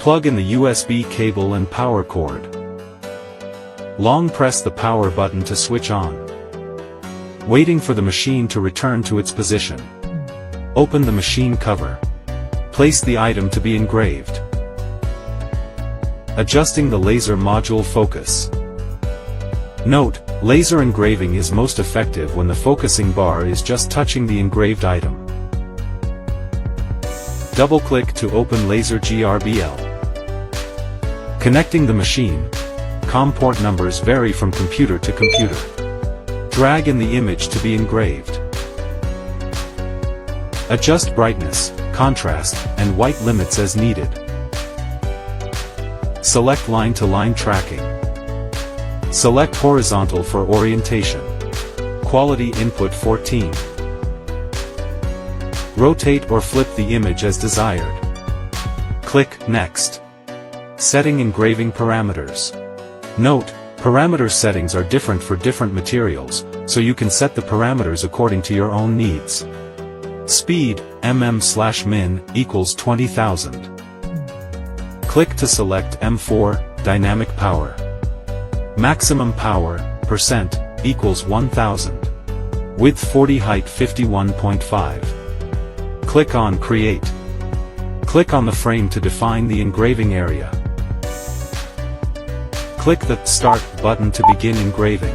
Plug in the USB cable and power cord. Long press the power button to switch on. Waiting for the machine to return to its position. Open the machine cover. Place the item to be engraved. Adjusting the laser module focus. Note, laser engraving is most effective when the focusing bar is just touching the engraved item. Double-click to open LaserGRBL. Connecting the machine. COM port numbers vary from computer to computer. Drag in the image to be engraved. Adjust brightness, contrast, and white limits as needed. Select line-to-line tracking. Select horizontal for orientation. Quality input 14. Rotate or flip the image as desired. Click Next. Setting engraving parameters. Note, parameter settings are different for different materials, so you can set the parameters according to your own needs. Speed, mm/min, equals 20,000. Click to select M4, Dynamic Power. Maximum power, percent, equals 1000. Width 40, height 51.5. Click on Create. Click on the frame to define the engraving area. Click the Start button to begin engraving.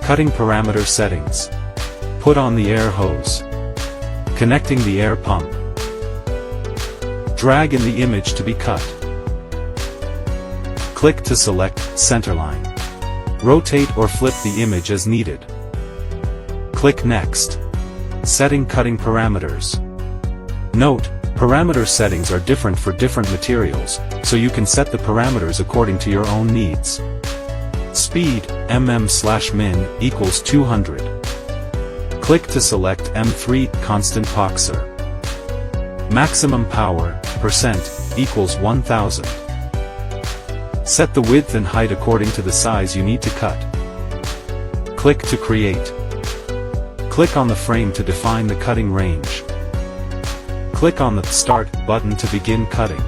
Cutting parameter settings. Put on the air hose. Connecting the air pump. Drag in the image to be cut. Click to select Centerline. Rotate or flip the image as needed. Click Next. Setting cutting parameters. Note, parameter settings are different for different materials, so you can set the parameters according to your own needs. Speed, mm/min, equals 200. Click to select M3, Constant Poxer. Maximum power, percent, equals 1000. Set the width and height according to the size you need to cut. Click to create. Click on the frame to define the cutting range. Click on the Start button to begin cutting.